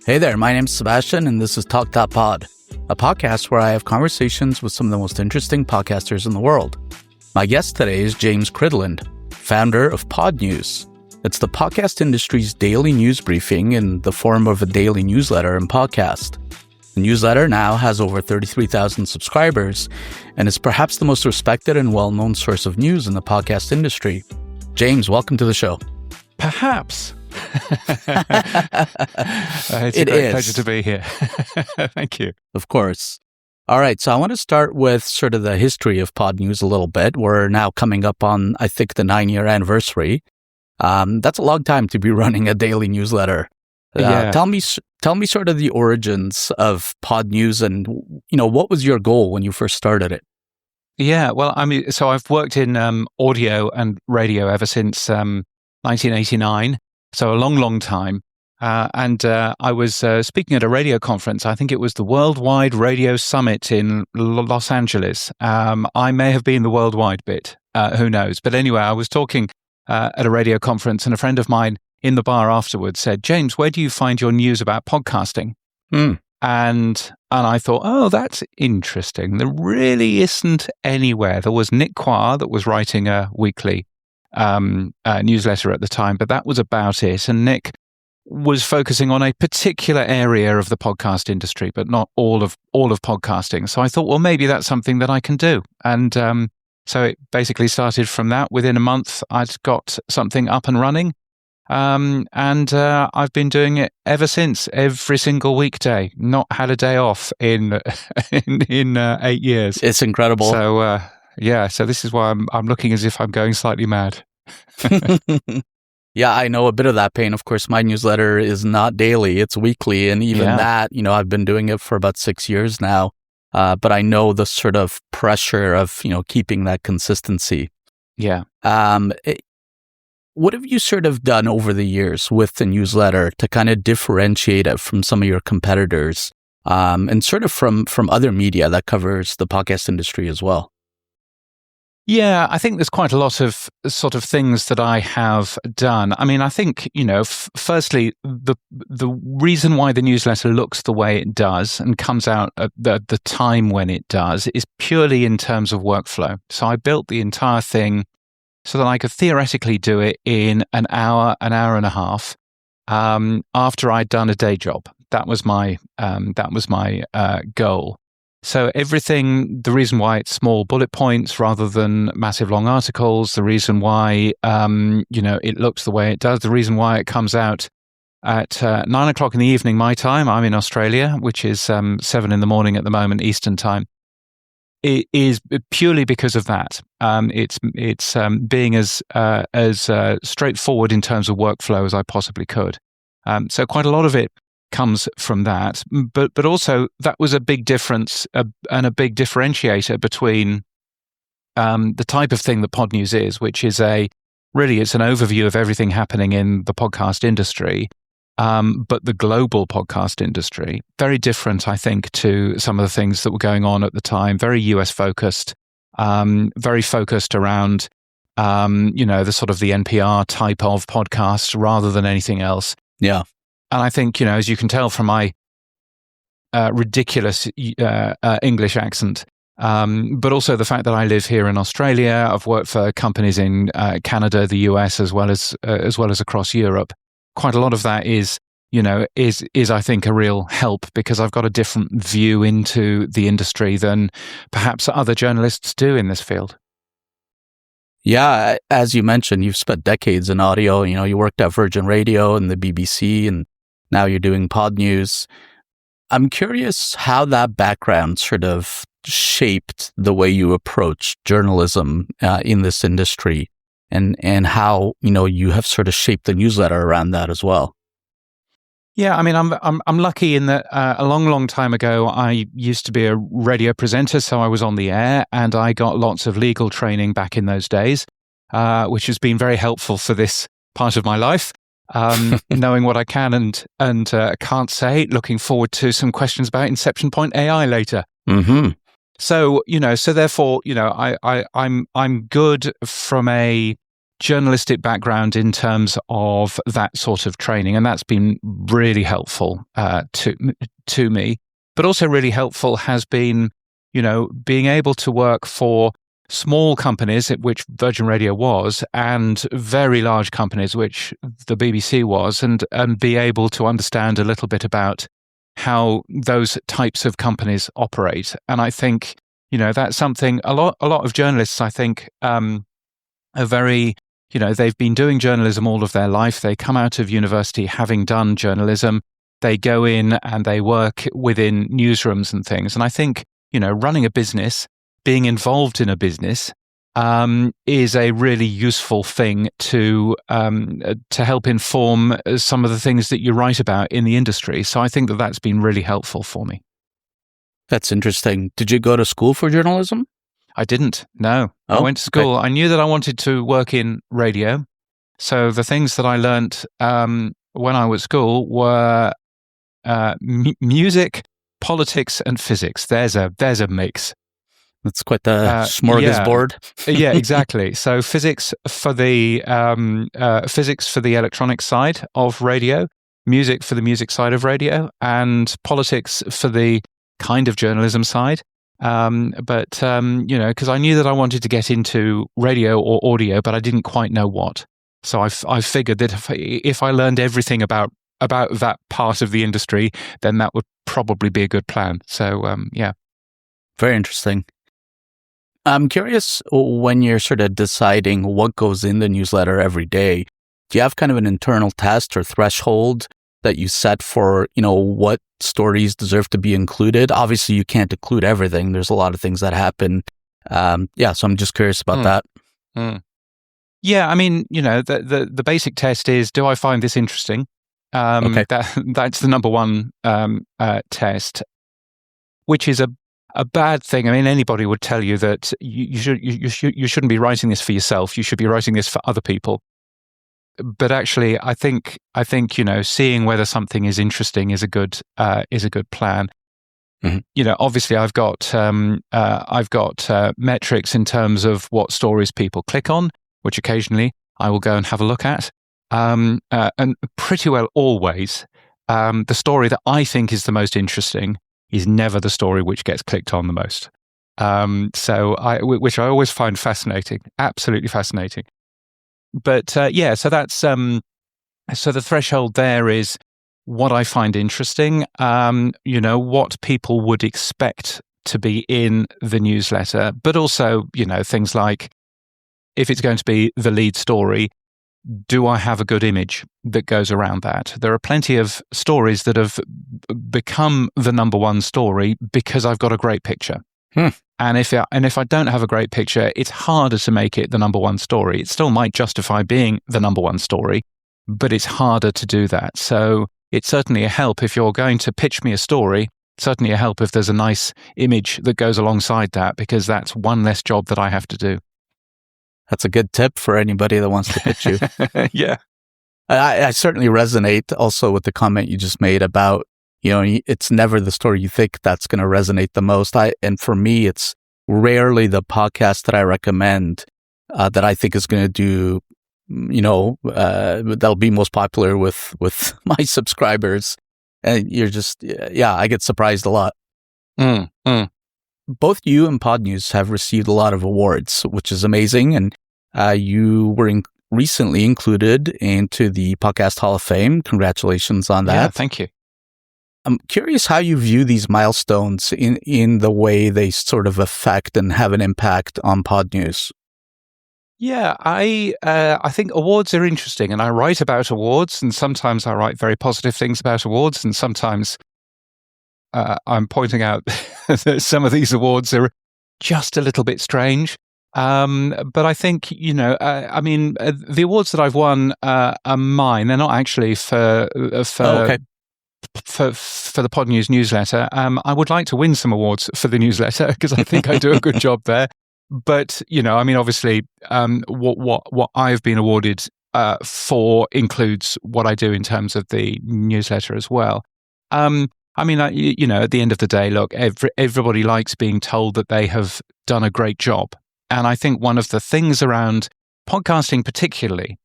Hey there, my name's Sebastian, and this is Talk.Pod, a podcast where I have conversations with some of the most interesting podcasters in the world. My guest today is James Cridland, founder of Podnews. It's the podcast industry's daily news briefing in the form of a daily newsletter and podcast. The newsletter now has over 33,000 subscribers and is perhaps the most respected and well-known source of news in the podcast industry. James, welcome to the show. Perhaps. It's a great pleasure to be here. Thank you. Of course. All right, so I want to start with sort of the history of Podnews a little bit. We're now coming up on, I think, the 9-year anniversary. That's a long time to be running a daily newsletter. Tell me sort of the origins of Podnews and, what was your goal when you first started it? Yeah, well, so I've worked in audio and radio ever since 1989. So a long, long time. And I was speaking at a radio conference. I think it was the Worldwide Radio Summit in Los Angeles. I may have been the worldwide bit. Who knows? But anyway, I was talking at a radio conference, and a friend of mine in the bar afterwards said, "James, where do you find your news about podcasting?" And I thought, oh, that's interesting. There really isn't anywhere. There was Nick Quah that was writing a weekly newsletter at the time, but that was about it. And Nick was focusing on a particular area of the podcast industry, but not all of podcasting. So I thought, well, maybe that's something that I can do. And so it basically started from that. Within a month, I'd got something up and running. And I've been doing it ever since, every single weekday, not had a day off in 8 years. It's incredible. So, so this is why I'm looking as if I'm going slightly mad. Yeah, I know a bit of that pain. Of course, my newsletter is not daily, it's weekly. And even that, I've been doing it for about 6 years now. But I know the sort of pressure of, keeping that consistency. Yeah. What have you sort of done over the years with the newsletter to kind of differentiate it from some of your competitors and sort of from other media that covers the podcast industry as well? Yeah, I think there's quite a lot of sort of things that I have done. I think, firstly, the reason why the newsletter looks the way it does and comes out at the time when it does is purely in terms of workflow. So I built the entire thing so that I could theoretically do it in an hour and a half after I'd done a day job. That was my goal. So everything, the reason why it's small bullet points rather than massive long articles, the reason why, it looks the way it does, the reason why it comes out at 9 o'clock in the evening, my time, I'm in Australia, which is 7 in the morning at the moment, Eastern time, it is purely because of that. It's being as straightforward in terms of workflow as I possibly could. So quite a lot of it comes from that, but also that was a big difference and a big differentiator between the type of thing that Podnews is, which is it's an overview of everything happening in the podcast industry, but the global podcast industry, very different, I think, to some of the things that were going on at the time, very US focused, very focused around, the sort of the NPR type of podcast rather than anything else. Yeah. And I think, as you can tell from my ridiculous English accent, but also the fact that I live here in Australia, I've worked for companies in Canada, the US, as well as across Europe. Quite a lot of that is I think a real help because I've got a different view into the industry than perhaps other journalists do in this field. Yeah, as you mentioned, you've spent decades in audio. You worked at Virgin Radio and the BBC, and now you're doing Podnews. I'm curious how that background sort of shaped the way you approach journalism in this industry, and how you have sort of shaped the newsletter around that as well. Yeah, I'm lucky in that a long time ago I used to be a radio presenter, so I was on the air, and I got lots of legal training back in those days, which has been very helpful for this part of my life. Knowing what I can and can't say. Looking forward to some questions about Inception Point AI later. Mm-hmm. So therefore, I'm good from a journalistic background in terms of that sort of training, and that's been really helpful to me. But also really helpful has been, being able to work for small companies, which Virgin Radio was, and very large companies, which the BBC was, and be able to understand a little bit about how those types of companies operate. And I think, that's something a lot of journalists, I think, are very, they've been doing journalism all of their life. They come out of university having done journalism. They go in and they work within newsrooms and things. And I think, running a business, being involved in a business, is a really useful thing to help inform some of the things that you write about in the industry. So I think that that's been really helpful for me. That's interesting. Did you go to school for journalism? I didn't. No. I went to school. Okay. I knew that I wanted to work in radio. So the things that I learnt when I was at school were music, politics, and physics. There's a mix. That's quite the smorgasbord. Yeah, exactly. So physics for the electronic side of radio, music for the music side of radio, and politics for the kind of journalism side. But because I knew that I wanted to get into radio or audio, but I didn't quite know what. So I figured that if I learned everything about that part of the industry, then that would probably be a good plan. So yeah. Very interesting. I'm curious, when you're sort of deciding what goes in the newsletter every day, do you have kind of an internal test or threshold that you set for, what stories deserve to be included? Obviously, you can't include everything. There's a lot of things that happen. So I'm just curious about that. Yeah, I mean, the basic test is, do I find this interesting? Okay. That's the number one test, which is a bad thing. I mean, anybody would tell you that you shouldn't be writing this for yourself. You should be writing this for other people. But actually, I think seeing whether something is interesting is a good plan. Mm-hmm. Obviously, I've got metrics in terms of what stories people click on, which occasionally I will go and have a look at. And pretty well always, the story that I think is the most interesting is never the story which gets clicked on the most. Which I always find fascinating, absolutely fascinating. But so that's so the threshold there is what I find interesting. What people would expect to be in the newsletter, but also things like, if it's going to be the lead story, do I have a good image that goes around that? There are plenty of stories that have become the number one story because I've got a great picture. And if I don't have a great picture, it's harder to make it the number one story. It still might justify being the number one story, but it's harder to do that. So it's certainly a help if you're going to pitch me a story. Certainly a help if there's a nice image that goes alongside that, because that's one less job that I have to do. That's a good tip for anybody that wants to pitch you. Yeah. I certainly resonate also with the comment you just made about, it's never the story you think that's going to resonate the most. And for me, it's rarely the podcast that I recommend that I think is going to do, that'll be most popular with my subscribers. And you're just, I get surprised a lot. Both you and Podnews have received a lot of awards, which is amazing. And you were recently included into the Podcast Hall of Fame. Congratulations on that. Yeah, thank you. I'm curious how you view these milestones in the way they sort of affect and have an impact on Podnews. Yeah, I think awards are interesting, and I write about awards, and sometimes I write very positive things about awards, and sometimes I'm pointing out that some of these awards are just a little bit strange. But I think, the awards that I've won are mine. They're not actually for the Podnews newsletter. I would like to win some awards for the newsletter because I think I do a good job there. But, obviously, what I've been awarded for includes what I do in terms of the newsletter as well. At the end of the day, look, everybody likes being told that they have done a great job. And I think one of the things around podcasting particularly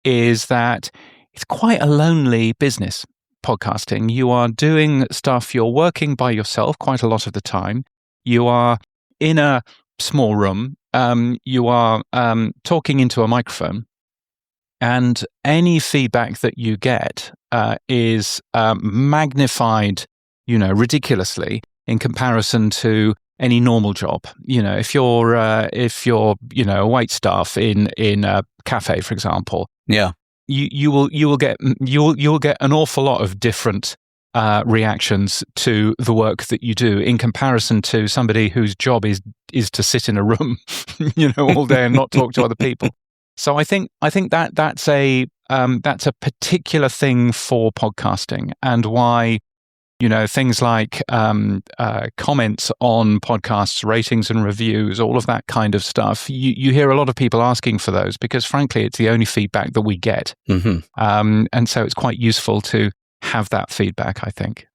is that it's quite a lonely business. Podcasting, you are doing stuff, you're working by yourself quite a lot of the time. You are in a small room, you are talking into a microphone, and any feedback that you get is magnified, ridiculously in comparison to any normal job. If you're a wait staff in a cafe, for example, yeah, you will get an awful lot of different reactions to the work that you do in comparison to somebody whose job is to sit in a room, all day and not talk to other people. So I think that's a particular thing for podcasting, and why things like comments on podcasts, ratings and reviews, all of that kind of stuff. You hear a lot of people asking for those because, frankly, it's the only feedback that we get. Mm-hmm. And so it's quite useful to have that feedback, I think.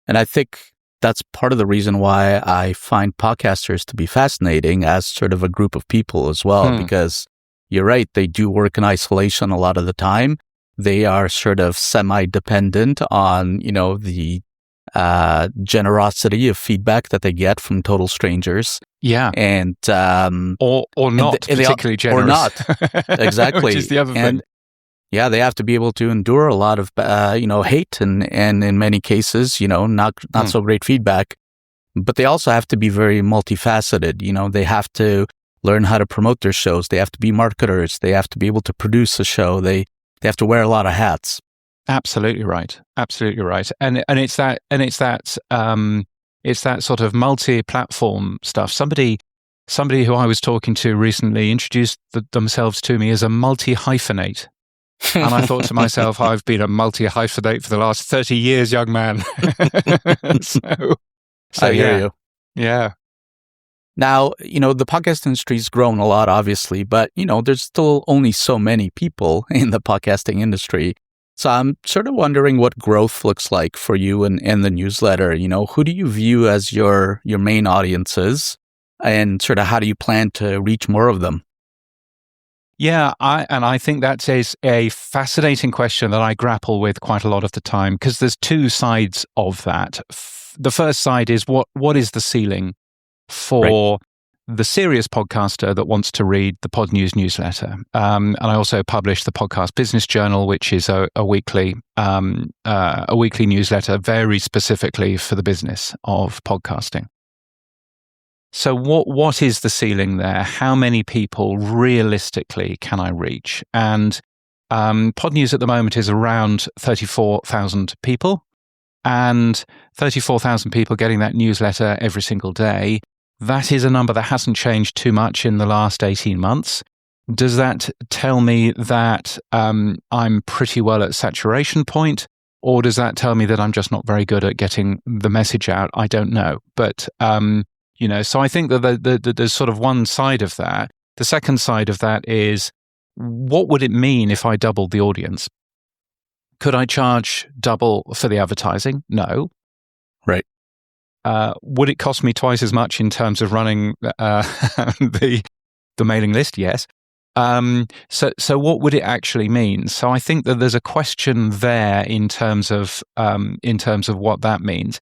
And I think that's part of the reason why I find podcasters to be fascinating as sort of a group of people as well, because you're right, they do work in isolation a lot of the time. They are sort of semi-dependent on, the generosity of feedback that they get from total strangers. Yeah. And or not particularly generous. Or not. Exactly. Which is the other thing. Yeah, they have to be able to endure a lot of, hate and in many cases, not so great feedback. But they also have to be very multifaceted. They have to learn how to promote their shows. They have to be marketers. They have to be able to produce a show. They have to wear a lot of hats. Absolutely right. Absolutely right. And it's that sort of multi-platform stuff. Somebody who I was talking to recently introduced themselves to me as a multi-hyphenate. And I thought to myself, I've been a multi-hyphenate for the last 30 years, young man. so I hear you. Yeah. Now, the podcast industry's grown a lot, obviously, but, there's still only so many people in the podcasting industry. So I'm sort of wondering what growth looks like for you and the newsletter. Who do you view as your main audiences, and sort of how do you plan to reach more of them? Yeah, I think that is a fascinating question that I grapple with quite a lot of the time, because there's two sides of that. The first side is what is the ceiling for the serious podcaster that wants to read the Podnews newsletter. And I also publish the Podcast Business Journal, which is a weekly newsletter very specifically for the business of podcasting. So what is the ceiling there? How many people realistically can I reach? And Podnews at the moment is around 34,000 people, and 34,000 people getting that newsletter every single day. That is a number that hasn't changed too much in the last 18 months. Does that tell me that I'm pretty well at saturation point? Or does that tell me that I'm just not very good at getting the message out? I don't know. But, so I think that there's sort of one side of that. The second side of that is, what would it mean if I doubled the audience? Could I charge double for the advertising? No. Right. Would it cost me twice as much in terms of running the mailing list? Yes. So what would it actually mean? So I think that there's a question there in terms of what that means.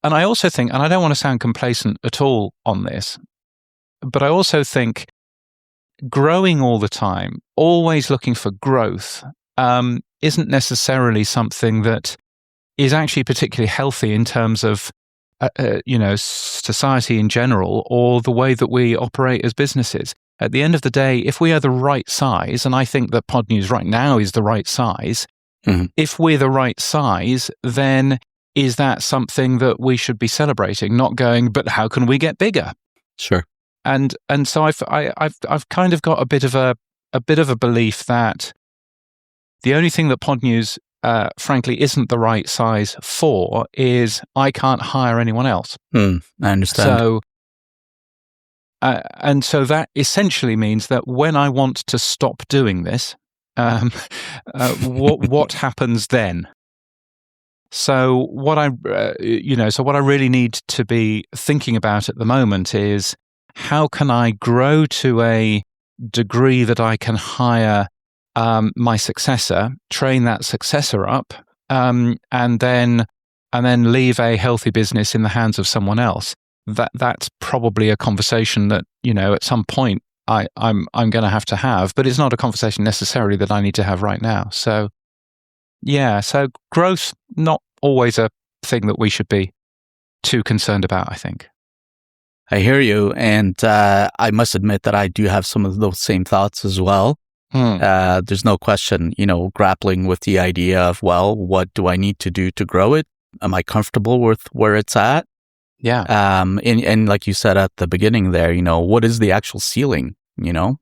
And I also think, and I don't want to sound complacent at all on this, but I also think growing all the time, always looking for growth, isn't necessarily something that is actually particularly healthy in terms of society in general, or the way that we operate as businesses. At the end of the day, if we are the right size, and I think that Podnews right now is the right size, if we're the right size, then is that something that we should be celebrating, not going, but how can we get bigger? Sure. And so I've kind of got a bit of a belief that the only thing that Podnews frankly isn't the right size for is I can't hire anyone else. I understand. So, and so that essentially means that when I want to stop doing this, what happens then? So what I really need to be thinking about at the moment is, how can I grow to a degree that I can hire my successor, train that successor up, and then leave a healthy business in the hands of someone else. That's probably a conversation that, at some point I'm going to have, but it's not a conversation necessarily that I need to have right now. So so growth, not always a thing that we should be too concerned about, I think. I hear you. And I must admit that I do have some of those same thoughts as well. There's no question, grappling with the idea of, well, what do I need to do to grow it? Am I comfortable with where it's at? Yeah. And like you said at the beginning there, what is the actual ceiling? One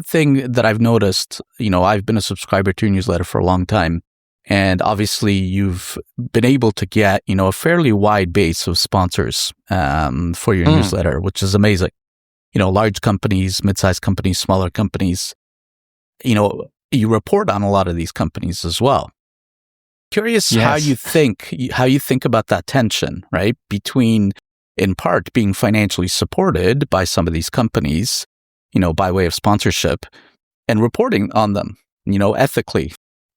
thing that I've noticed, I've been a subscriber to your newsletter for a long time. And obviously you've been able to get, a fairly wide base of sponsors for your newsletter, which is amazing. Large companies, mid-sized companies, smaller companies, you report on a lot of these companies as well. Curious how you think about that tension, right? Between, in part, being financially supported by some of these companies, by way of sponsorship, and reporting on them, ethically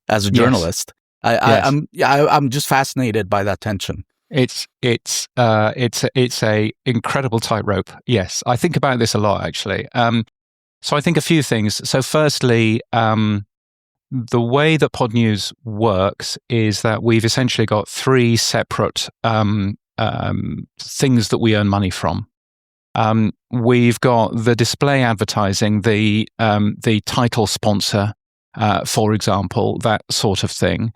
as a journalist. I'm just fascinated by that tension. It's a incredible tightrope. Yes, I think about this a lot, actually. So I think a few things. So firstly, the way that Podnews works is that we've essentially got three separate things that we earn money from. We've got the display advertising, the title sponsor, for example, that sort of thing.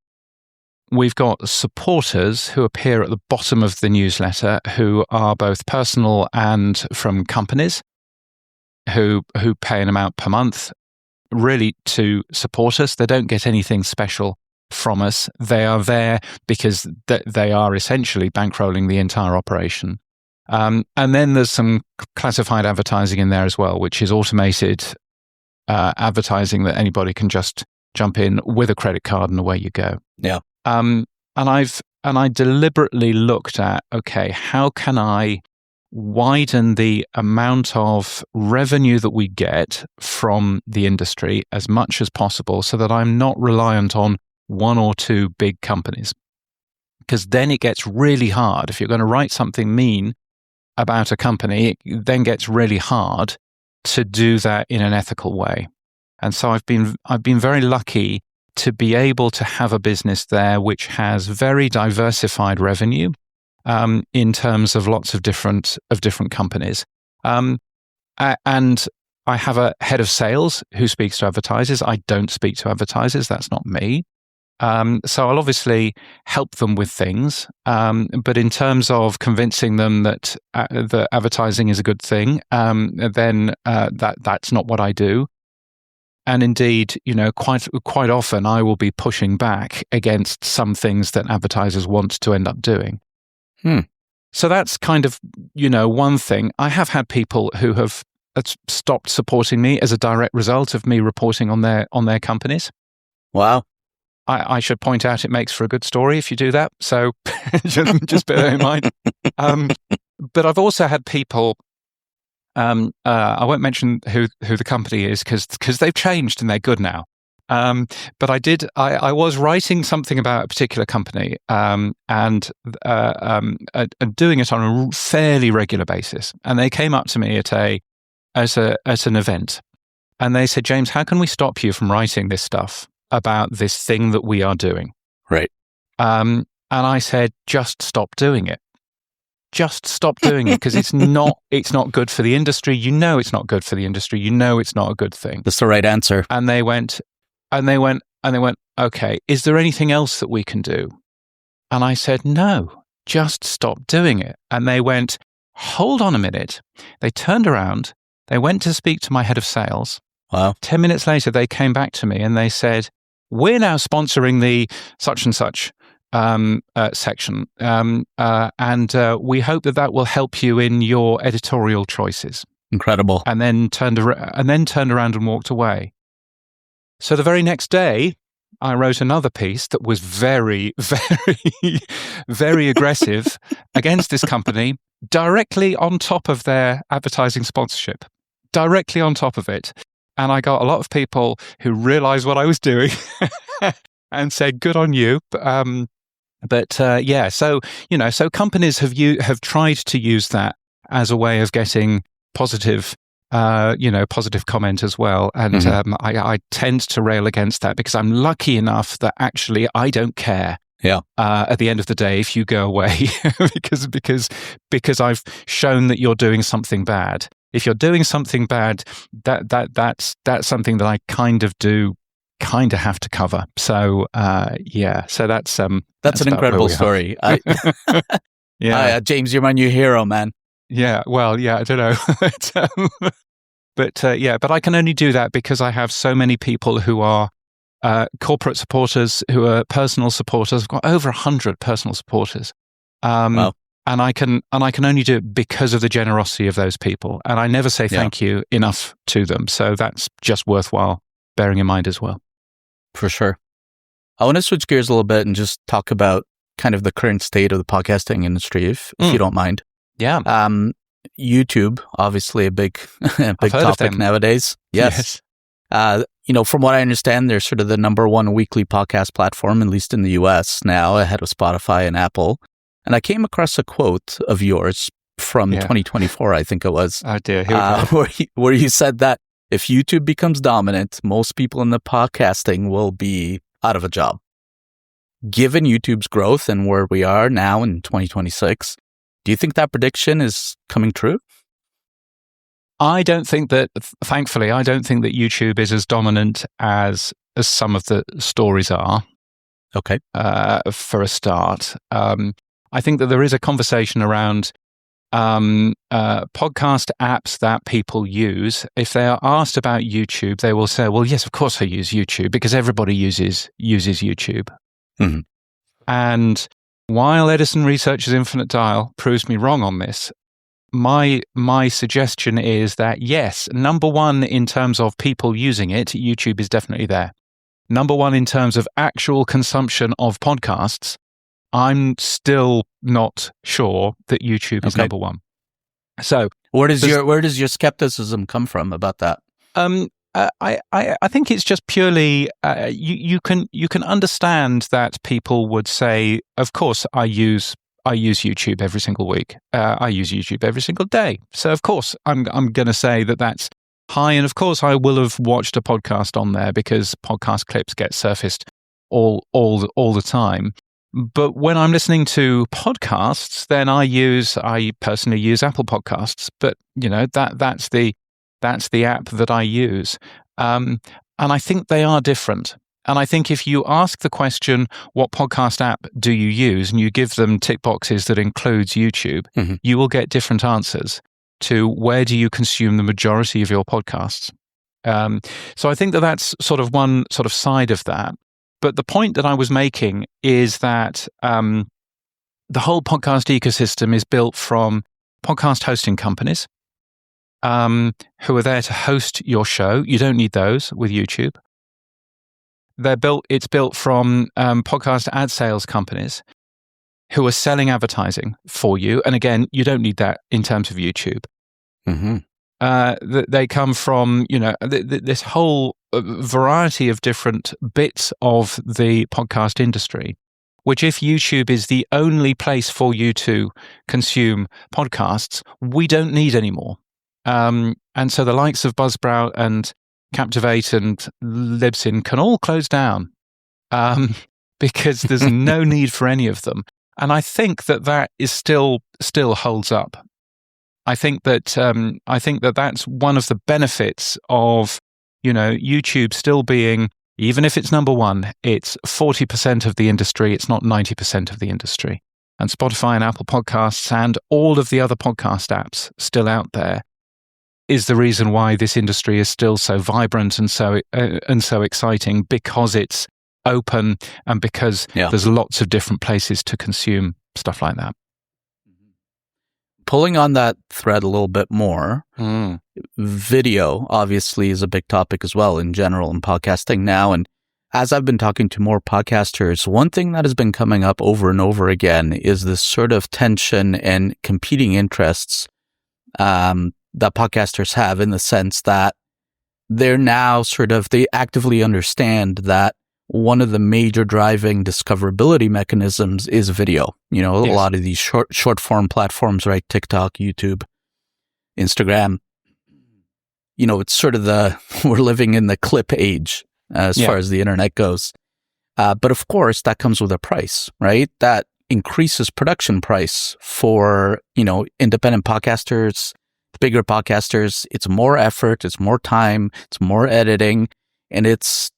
We've got supporters who appear at the bottom of the newsletter, who are both personal and from companies, who pay an amount per month, really to support us. They don't get anything special from us. They are there because they are essentially bankrolling the entire operation. And then there's some classified advertising in there as well, which is automated advertising that anybody can just jump in with a credit card and away you go. Yeah. And I deliberately looked at, okay, how can I widen the amount of revenue that we get from the industry as much as possible so that I'm not reliant on one or two big companies? Because then it gets really hard. If you're going to write something mean about a company, it then gets really hard to do that in an ethical way. And so I've been very lucky to be able to have a business there which has very diversified revenue in terms of lots of different companies. And I have a head of sales who speaks to advertisers. I don't speak to advertisers. That's not me. So I'll obviously help them with things. But in terms of convincing them that the advertising is a good thing, then that's not what I do. And indeed, quite often I will be pushing back against some things that advertisers want to end up doing. So that's kind of, one thing. I have had people who have stopped supporting me as a direct result of me reporting on their companies. Wow. I should point out it makes for a good story if you do that. So just bear that in mind. But I've also had people, I won't mention who the company is because they've changed and they're good now. But I was writing something about a particular company and doing it on a fairly regular basis. And they came up to me at an event and they said, James, how can we stop you from writing this stuff about this thing that we are doing? Right. And I said, just stop doing it. Just stop doing it because it's not good for the industry. It's not good for the industry. It's not a good thing. That's the right answer. And they went, okay, is there anything else that we can do? And I said, no, just stop doing it. And they went, hold on a minute. They turned around. They went to speak to my head of sales. Wow. 10 minutes later, they came back to me and they said, we're now sponsoring the such and such section. And we hope that will help you in your editorial choices. Incredible. And then turned around and walked away. So the very next day, I wrote another piece that was very, very, very aggressive against this company, directly on top of their advertising sponsorship. directly on top of it. And I got a lot of people who realized what I was doing and said, good on you. So companies have tried to use that as a way of getting positive comment as well. And I tend to rail against that because I'm lucky enough that actually I don't care. Yeah. At the end of the day, if you go away, because I've shown that you're doing something bad. If you're doing something bad, that's something that I kind of have to cover. So so that's an incredible story. James, you're my new hero, man. Yeah, well, yeah, I don't know. But I can only do that because I have so many people who are corporate supporters, who are personal supporters. I've got over 100 personal supporters. Wow. And I can only do it because of the generosity of those people. And I never say thank you enough to them. So that's just worthwhile bearing in mind as well. For sure. I want to switch gears a little bit and just talk about kind of the current state of the podcasting industry, if you don't mind. Yeah. YouTube, obviously a big topic nowadays. Yes. From what I understand, they're sort of the number one weekly podcast platform, at least in the US now, ahead of Spotify and Apple. And I came across a quote of yours from 2024, I think it was. Oh dear, here we go. Where you said that if YouTube becomes dominant, most people in the podcasting will be out of a job. Given YouTube's growth and where we are now in 2026, do you think that prediction is coming true? Thankfully, I don't think that YouTube is as dominant as some of the stories are. Okay. For a start. I think that there is a conversation around podcast apps that people use. If they are asked about YouTube, they will say, well, yes, of course I use YouTube because everybody uses YouTube. Mm-hmm. And while Edison Research's Infinite Dial proves me wrong on this, my suggestion is that yes, number one, in terms of people using it, YouTube is definitely there. Number one, in terms of actual consumption of podcasts, I'm still not sure that YouTube is number one. So where does your skepticism come from about that? I think it's just purely you can understand that people would say, of course I use YouTube every single week. I use YouTube every single day. So of course I'm going to say that that's high, and of course I will have watched a podcast on there because podcast clips get surfaced all the time. But when I'm listening to podcasts, then I personally use Apple Podcasts. But that's the app that I use, and I think they are different. And I think if you ask the question, what podcast app do you use, and you give them tick boxes that includes YouTube, you will get different answers to where do you consume the majority of your podcasts. So I think that that's sort of one sort of side of that. But the point that I was making is that the whole podcast ecosystem is built from podcast hosting companies who are there to host your show. You don't need those with YouTube. It's built from podcast ad sales companies who are selling advertising for you. And again, you don't need that in terms of YouTube. They come from, this whole variety of different bits of the podcast industry, which if YouTube is the only place for you to consume podcasts, we don't need anymore. And so the likes of Buzzsprout and Captivate and Libsyn can all close down because there's no need for any of them. And I think that is still holds up. I think that that's one of the benefits of YouTube still being, even if it's number one, it's 40% of the industry. It's not 90% of the industry. And Spotify and Apple Podcasts and all of the other podcast apps still out there is the reason why this industry is still so vibrant and so exciting, because it's open and because there's lots of different places to consume stuff like that. Pulling on that thread a little bit more, video obviously is a big topic as well in general in podcasting now. And as I've been talking to more podcasters, one thing that has been coming up over and over again is this sort of tension and competing interests that podcasters have, in the sense that they're now they actively understand that one of the major driving discoverability mechanisms is video. You know, Yes. a lot of these short form platforms, right? TikTok, YouTube, Instagram. You know, it's sort of we're living in the clip age as far as the internet goes. But of course, that comes with a price, right? That increases production price for, you know, independent podcasters, bigger podcasters. It's more effort, it's more time, it's more editing, and it's,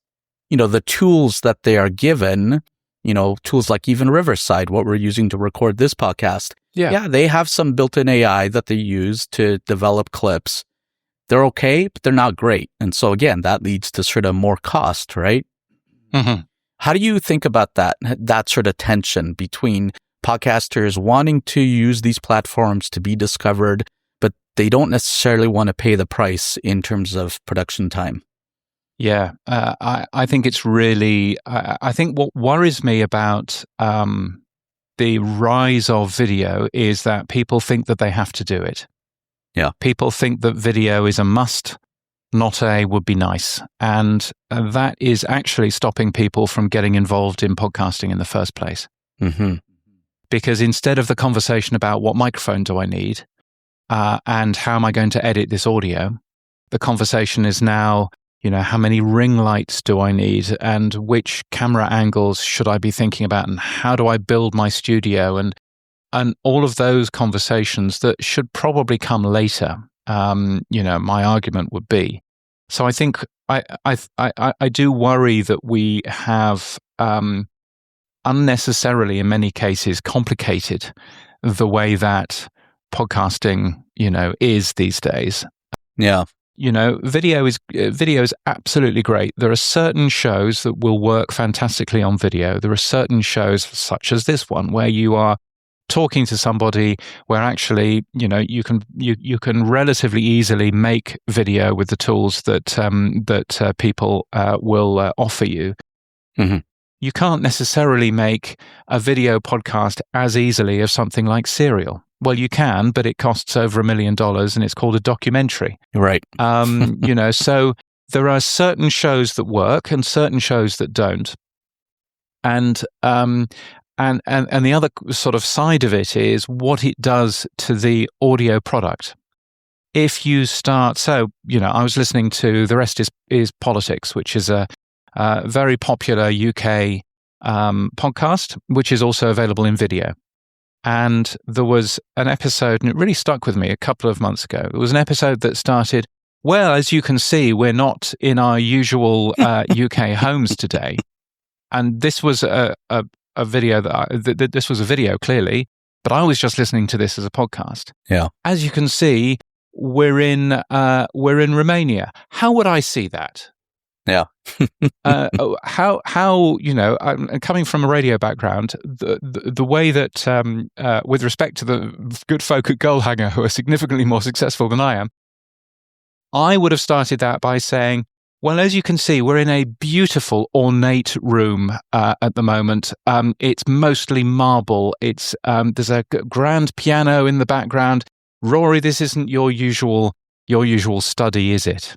you know, the tools that they are given, you know, tools like even Riverside, what we're using to record this podcast. Yeah, they have some built-in AI that they use to develop clips. They're okay, but they're not great. And so again, that leads to sort of more cost, right? Mm-hmm. How do you think about that sort of tension between podcasters wanting to use these platforms to be discovered, but they don't necessarily want to pay the price in terms of production time? Yeah, I think it's really, I think what worries me about the rise of video is that people think that they have to do it. Yeah. People think that video is a must, not a would be nice. And that is actually stopping people from getting involved in podcasting in the first place. Mm-hmm. Because instead of the conversation about what microphone do I need and how am I going to edit this audio, the conversation is now, you know, how many ring lights do I need and which camera angles should I be thinking about and how do I build my studio and all of those conversations that should probably come later. You know, my argument would be. So I think I do worry that we have unnecessarily, in many cases, complicated the way that podcasting, you know, is these days. Yeah. You know, video is absolutely great. There are certain shows that will work fantastically on video. There are certain shows, such as this one, where you are talking to somebody where actually, you know, you can relatively easily make video with the tools that people will offer you. Mm-hmm. You can't necessarily make a video podcast as easily as something like Serial. Well, you can, but it costs over $1 million and it's called a documentary. Right. You know, so there are certain shows that work and certain shows that don't. And the other sort of side of it is what it does to the audio product. If you start, so, you know, I was listening to The Rest is Politics, which is a very popular UK podcast, which is also available in video. And there was an episode, and it really stuck with me a couple of months ago. It was an episode that started, well, as you can see, we're not in our usual UK homes today. And this was a video this was a video, clearly, but I was just listening to this as a podcast. Yeah. As you can see, we're in Romania. How would I see that? Yeah. How you know, coming from a radio background, the way that with respect to the good folk at Goalhanger who are significantly more successful than I am, I would have started that by saying, well, as you can see, we're in a beautiful, ornate room at the moment. It's mostly marble. It's there's a grand piano in the background. Rory, this isn't your usual study, is it?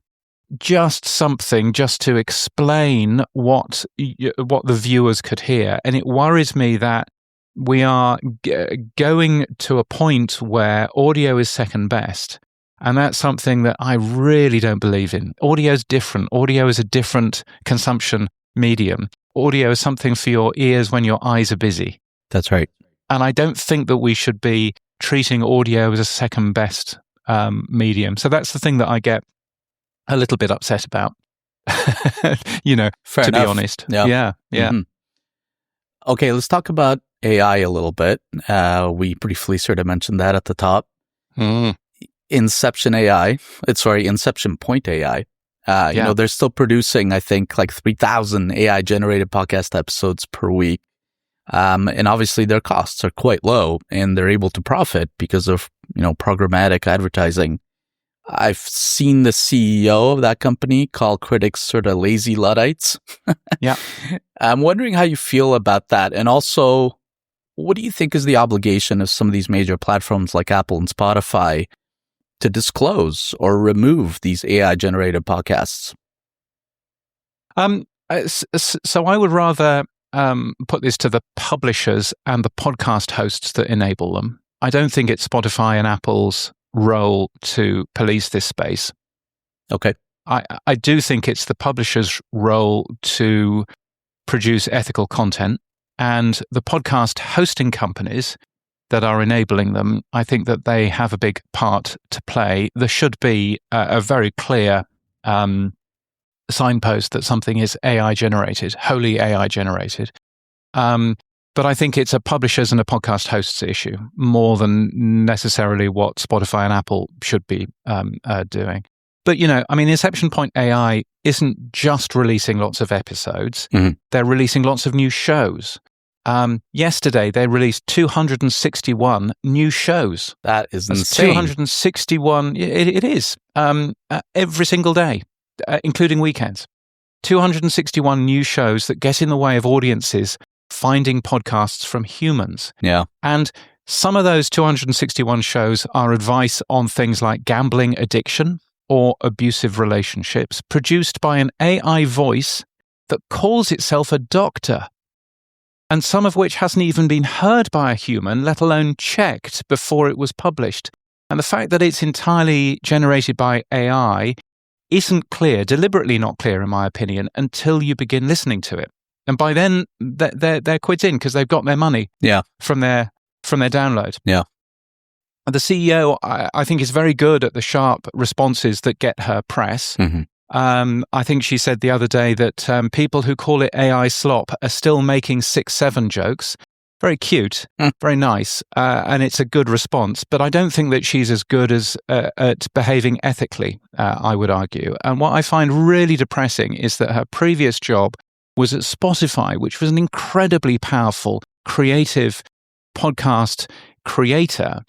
Just something just to explain what the viewers could hear. And it worries me that we are going to a point where audio is second best. And that's something that I really don't believe in. Audio is different. Audio is a different consumption medium. Audio is something for your ears when your eyes are busy. That's right. And I don't think that we should be treating audio as a second best medium. So that's the thing that I get a little bit upset about, you know, Fair to enough. be honest. Yeah. Mm-hmm. Okay, let's talk about AI a little bit. We briefly sort of mentioned that at the top. Inception Point AI. You know, they're still producing, I think, like 3,000 AI generated podcast episodes per week. And obviously their costs are quite low and they're able to profit because of, you know, programmatic advertising. I've seen the CEO of that company call critics sort of lazy Luddites. Yeah. I'm wondering how you feel about that. And also, what do you think is the obligation of some of these major platforms like Apple and Spotify to disclose or remove these AI-generated podcasts? So I would rather put this to the publishers and the podcast hosts that enable them. I don't think it's Spotify and Apple's role to police this space. Okay. I do think it's the publisher's role to produce ethical content, and the podcast hosting companies that are enabling them, I think that they have a big part to play. There should be a very clear signpost that something is AI generated, wholly AI generated. But I think it's a publishers and a podcast hosts issue more than necessarily what Spotify and Apple should be doing. But, Inception Point AI isn't just releasing lots of episodes. Mm-hmm. They're releasing lots of new shows. Yesterday, they released 261 new shows. That is insane. 261, it is, every single day, including weekends. 261 new shows that get in the way of audiences finding podcasts from humans. Yeah. And some of those 261 shows are advice on things like gambling addiction or abusive relationships, produced by an AI voice that calls itself a doctor, and some of which hasn't even been heard by a human, let alone checked before it was published. And the fact that it's entirely generated by AI isn't clear, deliberately not clear in my opinion, until you begin listening to it. And by then, they're quid in because they've got their money from their download. Yeah. The CEO, I think, is very good at the sharp responses that get her press. Mm-hmm. I think she said the other day that people who call it AI slop are still making 6-7 jokes. Very cute, very nice, and it's a good response. But I don't think that she's as good as at behaving ethically, I would argue. And what I find really depressing is that her previous job was at Spotify, which was an incredibly powerful, creative podcast creator.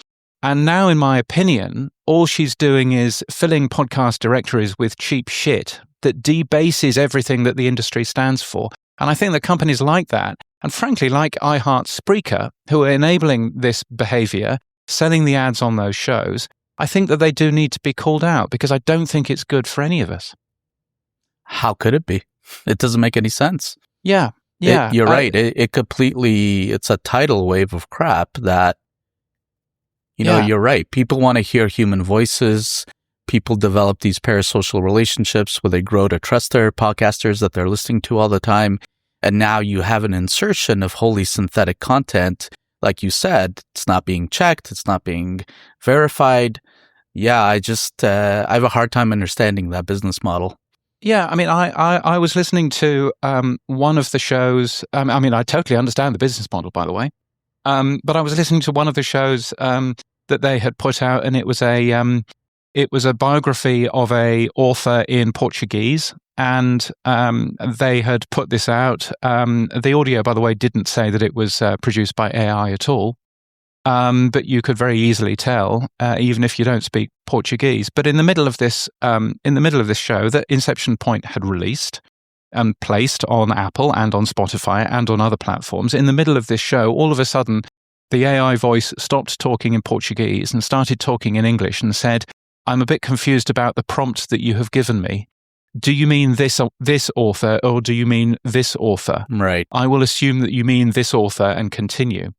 And now, in my opinion, all she's doing is filling podcast directories with cheap shit that debases everything that the industry stands for. And I think that companies like that, and frankly, like iHeart Spreaker, who are enabling this behavior, selling the ads on those shows, I think that they do need to be called out because I don't think it's good for any of us. How could it be? It doesn't make any sense. Yeah. You're right. It's a tidal wave of crap that, you're right. People want to hear human voices. People develop these parasocial relationships where they grow to trust their podcasters that they're listening to all the time. And now you have an insertion of wholly synthetic content. Like you said, it's not being checked. It's not being verified. Yeah, I have a hard time understanding that business model. Yeah, I was listening to one of the shows. I totally understand the business model, by the way. But I was listening to one of the shows that they had put out, and it was a biography of a author in Portuguese, and they had put this out. The audio, by the way, didn't say that it was produced by AI at all, but you could very easily tell, even if you don't speak Portuguese. But in the middle of this show that Inception Point had released and placed on Apple and on Spotify and on other platforms, in the middle of this show, all of a sudden, the AI voice stopped talking in Portuguese and started talking in English and said, "I'm a bit confused about the prompt that you have given me. Do you mean this author or do you mean this author? Right. I will assume that you mean this author and continue."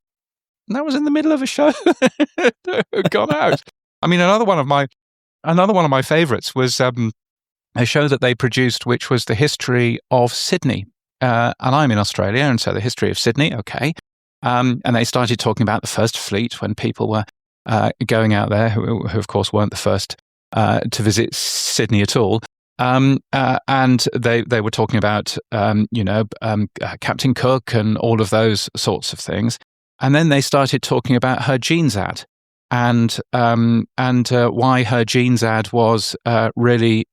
And that was in the middle of a show that had gone out. Another one of my favorites was a show that they produced, which was the history of Sydney. And I'm in Australia, and so the history of Sydney, okay. And they started talking about the first fleet when people were going out there, who of course weren't the first to visit Sydney at all. And they were talking about, Captain Cook and all of those sorts of things. And then they started talking about her jeans ad and why her jeans ad was really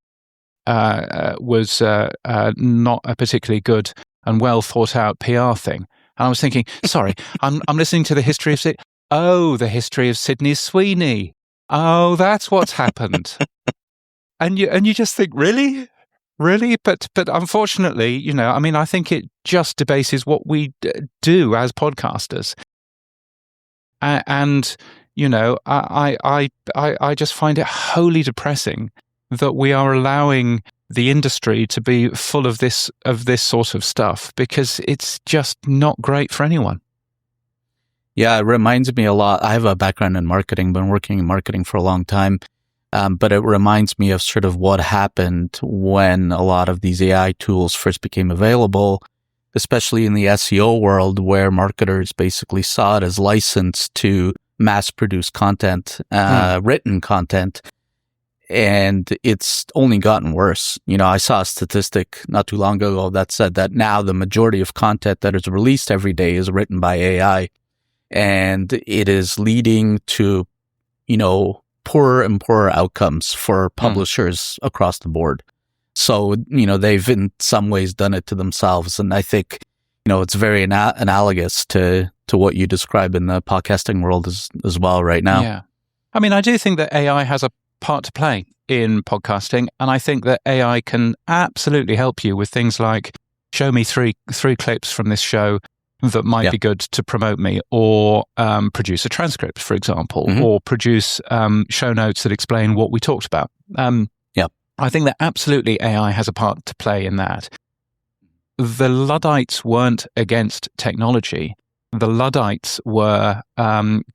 not a particularly good and well thought out PR thing. And I was thinking, sorry, I'm listening to the history of Sydney. Oh, the history of Sydney Sweeney. Oh, that's what's happened. and you just think, really? But unfortunately, I think it just debases what we do as podcasters. And I just find it wholly depressing that we are allowing the industry to be full of this sort of stuff, because it's just not great for anyone. Yeah, it reminds me a lot. I have a background in marketing, been working in marketing for a long time. But it reminds me of sort of what happened when a lot of these AI tools first became available, especially in the SEO world, where marketers basically saw it as license to mass produce content, written content. And it's only gotten worse. I saw a statistic not too long ago that said that now the majority of content that is released every day is written by AI. And it is leading to, poorer and poorer outcomes for publishers across the board. So, they've in some ways done it to themselves. And I think, it's very analogous to what you describe in the podcasting world as well right now. Yeah. I mean, I do think that AI has a part to play in podcasting. And I think that AI can absolutely help you with things like, show me three clips from this show that might be good to promote me, or produce a transcript, for example, or produce show notes that explain what we talked about. I think that absolutely AI has a part to play in that. The Luddites weren't against technology. The Luddites were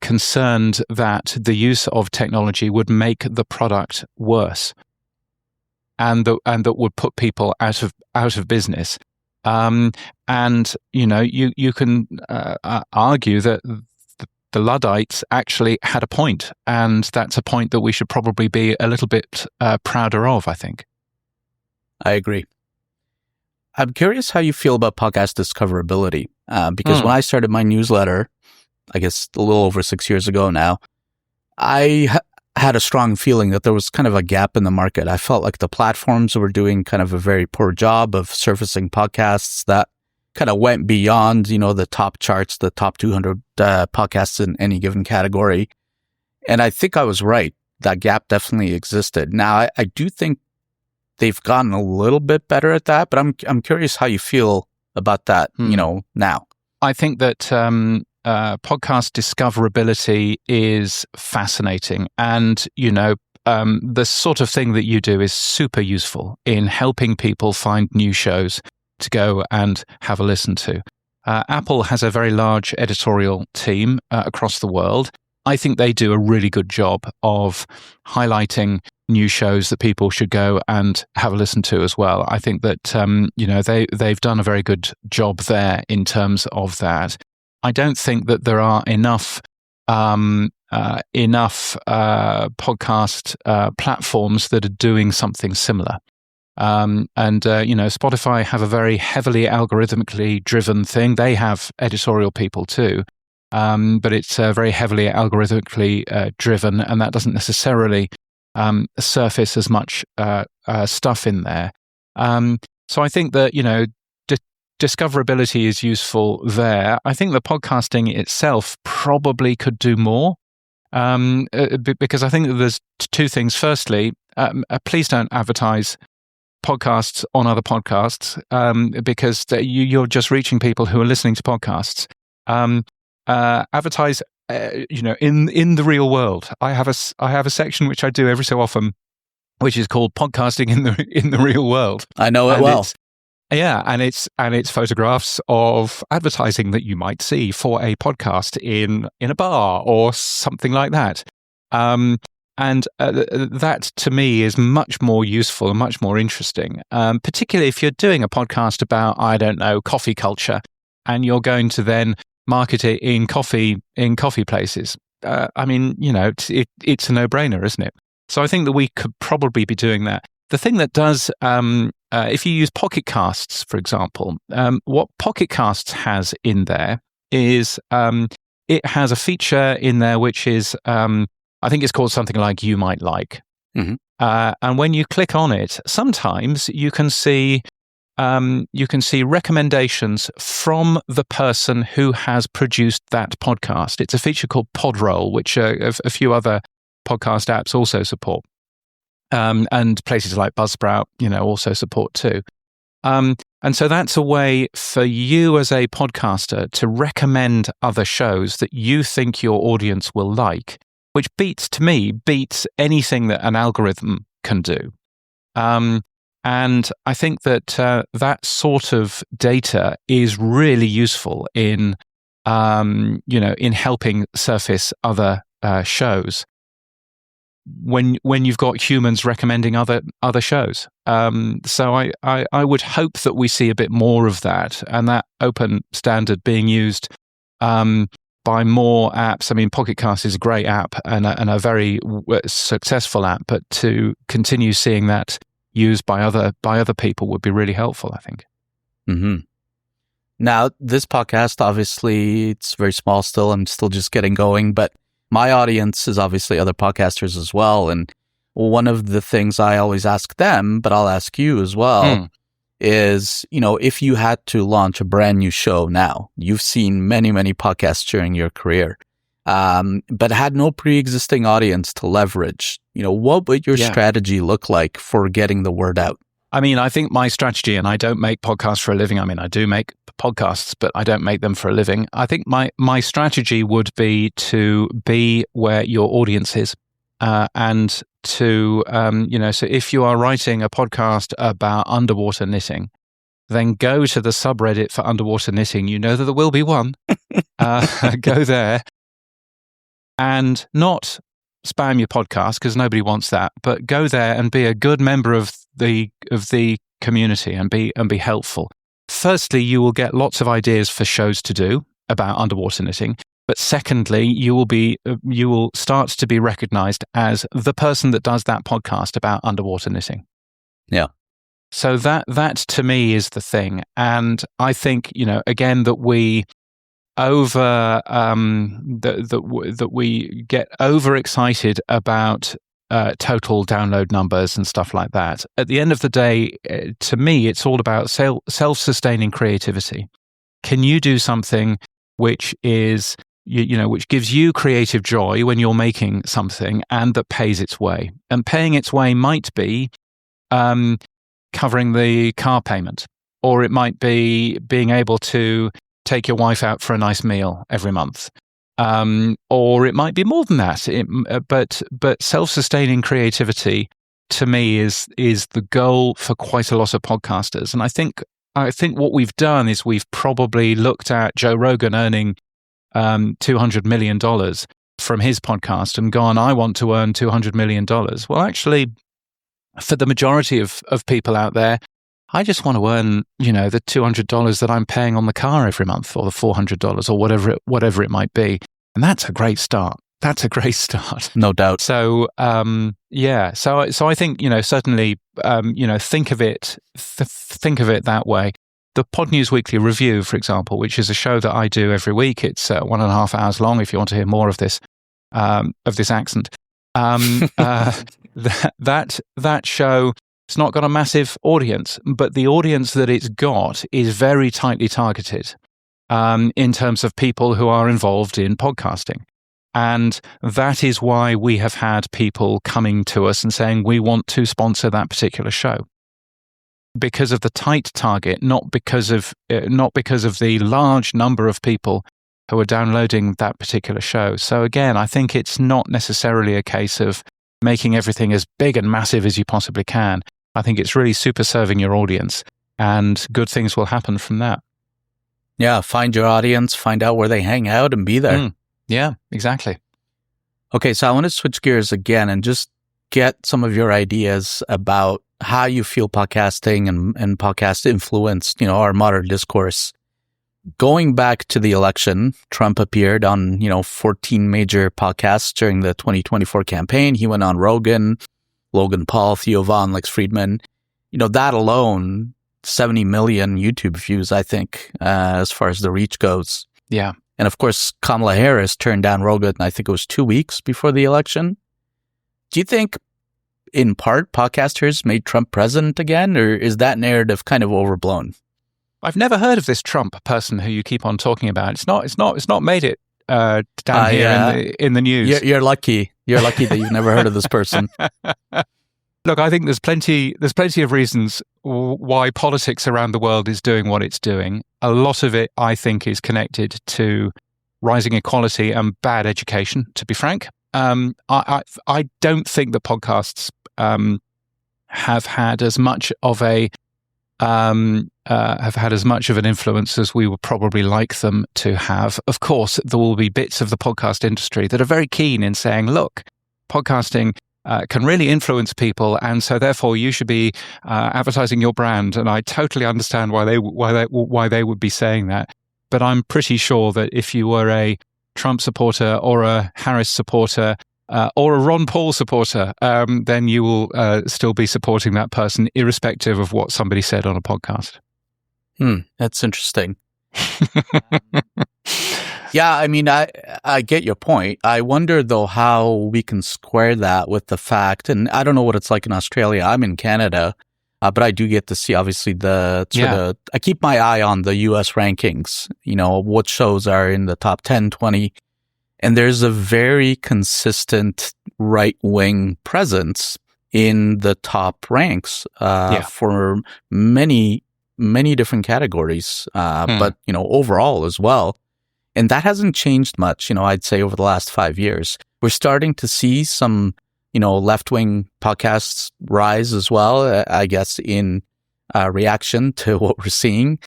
concerned that the use of technology would make the product worse, and that would put people out of business. You can argue that the Luddites actually had a point, and that's a point that we should probably be a little bit prouder of, I think. I agree. I'm curious how you feel about podcast discoverability, because when I started my newsletter, I guess a little over 6 years ago now, I had a strong feeling that there was kind of a gap in the market. I felt like the platforms were doing kind of a very poor job of surfacing podcasts that kind of went beyond, the top charts, the top 200 podcasts in any given category. And I think I was right. That gap definitely existed. Now, I do think they've gotten a little bit better at that, but I'm curious how you feel about that, now. I think that podcast discoverability is fascinating, and the sort of thing that you do is super useful in helping people find new shows to go and have a listen to. Apple has a very large editorial team across the world. I think they do a really good job of highlighting new shows that people should go and have a listen to as well. I think that they've done a very good job there in terms of that. I don't think that there are enough podcast platforms that are doing something similar. Spotify have a very heavily algorithmically driven thing. They have editorial people too, but it's very heavily algorithmically driven, and that doesn't necessarily surface as much stuff in there. So I think that discoverability is useful there. I think the podcasting itself probably could do more, because I think that there's two things. Firstly, please don't advertise podcasts on other podcasts, because you're just reaching people who are listening to podcasts. Advertise, in the real world. I have a section which I do every so often, which is called "Podcasting in the Real World." I know it well. And it's photographs of advertising that you might see for a podcast in a bar or something like that. That to me is much more useful and much more interesting, particularly if you're doing a podcast about, I don't know, coffee culture, and you're going to then market it in coffee places. It's a no-brainer, isn't it? So I think that we could probably be doing that. The thing that does, if you use Pocket Casts, for example, what Pocket Casts has in there is it has a feature in there which is, I think it's called something like "You Might Like." Mm-hmm. And when you click on it, sometimes you can see recommendations from the person who has produced that podcast. It's a feature called Podroll, which a few other podcast apps also support. And places like Buzzsprout, also support too. And so that's a way for you as a podcaster to recommend other shows that you think your audience will like. which beats anything that an algorithm can do. And I think that that sort of data is really useful in in helping surface other shows when you've got humans recommending other shows. So I would hope that we see a bit more of that, and that open standard being used by more apps. I mean, Pocket Cast is a great app and a very successful app, but to continue seeing that used by other people would be really helpful, I think. Mm-hmm. Now, this podcast, obviously, it's very small still. I'm still just getting going, but my audience is obviously other podcasters as well. And one of the things I always ask them, but I'll ask you as well, is, if you had to launch a brand new show now, you've seen many, many podcasts during your career, but had no pre-existing audience to leverage, what would your strategy look like for getting the word out? I mean, I think my strategy, and I don't make podcasts for a living. I mean, I do make podcasts, but I don't make them for a living. I think my strategy would be to be where your audience is, and to, so if you are writing a podcast about underwater knitting, then go to the subreddit for underwater knitting. You know that there will be one. Go there and not spam your podcast, because nobody wants that, but go there and be a good member of the community and be helpful. Firstly, you will get lots of ideas for shows to do about underwater knitting, but secondly, you will start to be recognized as the person that does that podcast about underwater knitting. Yeah. So that to me is the thing, and I think again that we that we get overexcited about total download numbers and stuff like that. At the end of the day, to me, it's all about self-sustaining creativity. Can you do something which is, which gives you creative joy when you're making something, and that pays its way? And paying its way might be covering the car payment, or it might be being able to take your wife out for a nice meal every month. Or it might be more than that. But self-sustaining creativity, to me, is the goal for quite a lot of podcasters. And I think what we've done is we've probably looked at Joe Rogan earning $200 million from his podcast and gone, I want to earn $200 million. Well, actually, for the majority of people out there, I just want to earn, the $200 that I'm paying on the car every month, or the $400, or whatever it might be. And that's a great start. No doubt. So, So I think, certainly, think of it that way. The Podnews Weekly Review, for example, which is a show that I do every week. It's 1.5 hours long. If you want to hear more of this accent, that show, it's not got a massive audience, but the audience that it's got is very tightly targeted in terms of people who are involved in podcasting. And that is why we have had people coming to us and saying, we want to sponsor that particular show. Because of the tight target, not because of the large number of people who are downloading that particular show. So again, I think it's not necessarily a case of making everything as big and massive as you possibly can. I think it's really super serving your audience, and good things will happen from that. Yeah, find your audience, find out where they hang out, and be there. Yeah, exactly. Okay, so I want to switch gears again and just get some of your ideas about how you feel podcasting and podcast influenced, our modern discourse. Going back to the election, Trump appeared on, 14 major podcasts during the 2024 campaign. He went on Rogan, Logan Paul, Theo Von, Lex Friedman. That alone, 70 million YouTube views, I think, as far as the reach goes. Yeah. And of course, Kamala Harris turned down Rogan, I think it was 2 weeks before the election. Do you think, in part, podcasters made Trump president again, or is that narrative kind of overblown? I've never heard of this Trump person who you keep on talking about. It's not made it down here in the news. You're lucky. You're lucky that you've never heard of this person. Look, I think there's plenty of reasons why politics around the world is doing what it's doing. A lot of it, I think, is connected to rising inequality and bad education, to be frank. I don't think that podcasts have had as much of an influence as we would probably like them to have. Of course, there will be bits of the podcast industry that are very keen in saying, look, podcasting can really influence people, and so therefore you should be advertising your brand. And I totally understand why they would be saying that. But I'm pretty sure that if you were a Trump supporter or a Harris supporter or a Ron Paul supporter, then you will still be supporting that person irrespective of what somebody said on a podcast. That's interesting. Yeah, I mean, I get your point. I wonder, though, how we can square that with the fact, and I don't know what it's like in Australia. I'm in Canada, but I do get to see, obviously, I keep my eye on the U.S. rankings, what shows are in the top 10, 20, and there's a very consistent right-wing presence in the top ranks for many, many different categories, but, overall as well. And that hasn't changed much, I'd say over the last 5 years. We're starting to see some, left-wing podcasts rise as well, I guess, in reaction to what we're seeing.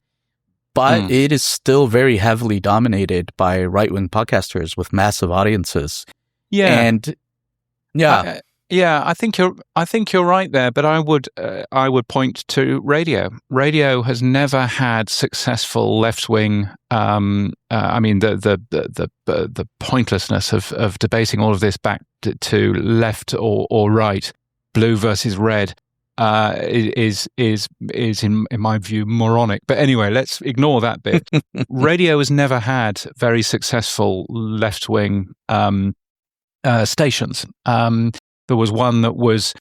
But it is still very heavily dominated by right-wing podcasters with massive audiences. Yeah. And I think you're right there, but I would point to radio. Radio has never had successful left-wing. The pointlessness of debating all of this back to left or right, blue versus red, is in my view moronic. But anyway, let's ignore that bit. Radio has never had very successful left-wing stations. There was one that was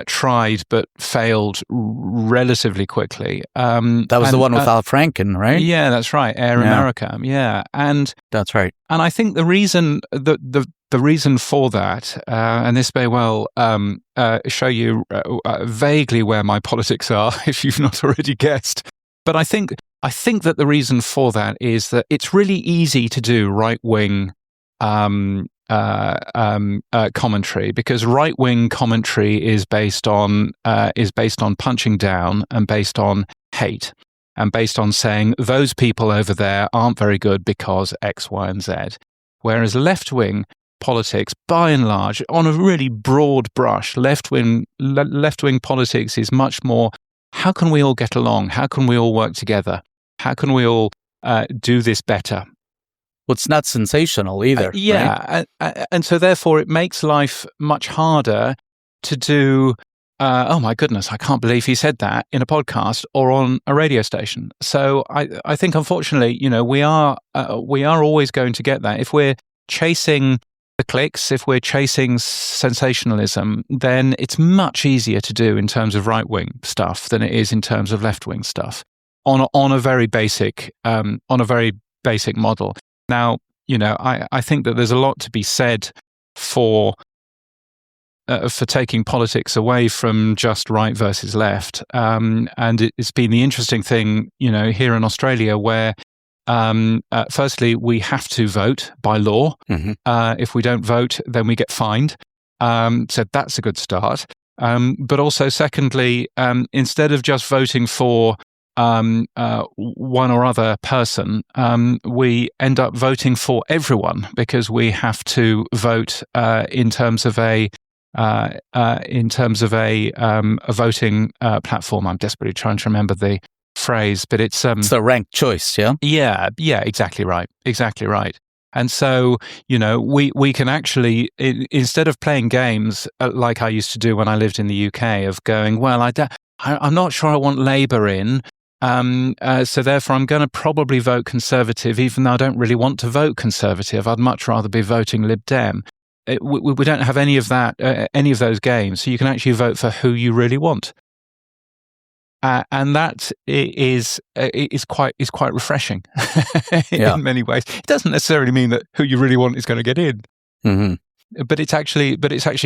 tried but failed relatively quickly. That was the one with Al Franken, right? Yeah, that's right. Air America. Yeah, and that's right. And I think the reason the reason for that, and this may well show you vaguely where my politics are, if you've not already guessed. But I think that the reason for that is that it's really easy to do right-wing commentary, because right-wing commentary is based on punching down and based on hate and based on saying those people over there aren't very good because X, Y, and Z. Whereas left-wing politics, by and large, on a really broad brush, left-wing politics is much more, how can we all get along? How can we all work together? How can we all do this better? Well, it's not sensational either. Right? And so therefore it makes life much harder to do, oh my goodness, I can't believe he said that in a podcast or on a radio station. So I think, unfortunately, we are always going to get that. If we're chasing the clicks, if we're chasing sensationalism, then it's much easier to do in terms of right-wing stuff than it is in terms of left-wing stuff on a very basic model. Now, I think that there's a lot to be said for taking politics away from just right versus left. And it's been the interesting thing, here in Australia, where firstly, we have to vote by law. Mm-hmm. If we don't vote, then we get fined. So that's a good start. But also, secondly, instead of just voting for one or other person, we end up voting for everyone, because we have to vote in terms of a voting platform. I'm desperately trying to remember the phrase, but it's a ranked choice. Yeah, exactly right. And so, we can actually, instead of playing games like I used to do when I lived in the UK, of going, well, I'm not sure I want Labour in, so therefore I'm going to probably vote Conservative, even though I don't really want to vote Conservative. I'd much rather be voting Lib Dem. We don't have any of that, any of those games. So you can actually vote for who you really want. And that is quite refreshing in many ways. It doesn't necessarily mean that who you really want is going to get in, but it's actually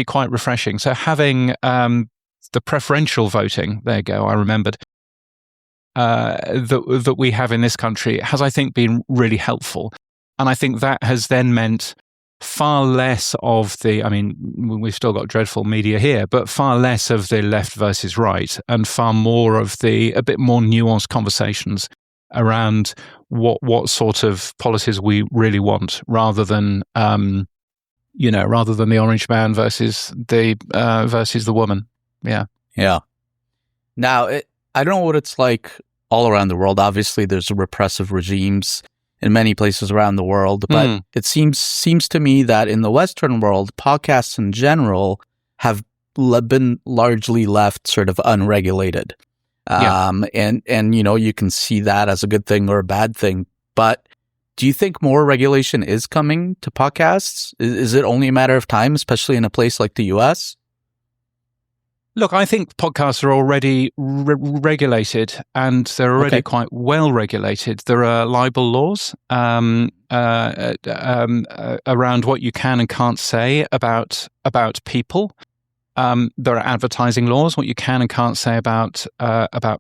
quite refreshing. So having the preferential voting, there you go, I remembered, that we have in this country has, I think, been really helpful, and I think that has then meant far less of the, I mean, we've still got dreadful media here, but far less of the left versus right, and far more of the a bit more nuanced conversations around what sort of policies we really want, rather than rather than the orange man versus the woman. Yeah. Now, I don't know what it's like all around the world. Obviously, there's repressive regimes in many places around the world, but it seems to me that in the Western world, podcasts in general have been largely left sort of unregulated. And you can see that as a good thing or a bad thing. But do you think more regulation is coming to podcasts? Is it only a matter of time, especially in a place like the US? Look, I think podcasts are already regulated, and they're already quite well regulated. There are libel laws around what you can and can't say about people. There are advertising laws, what you can and can't say about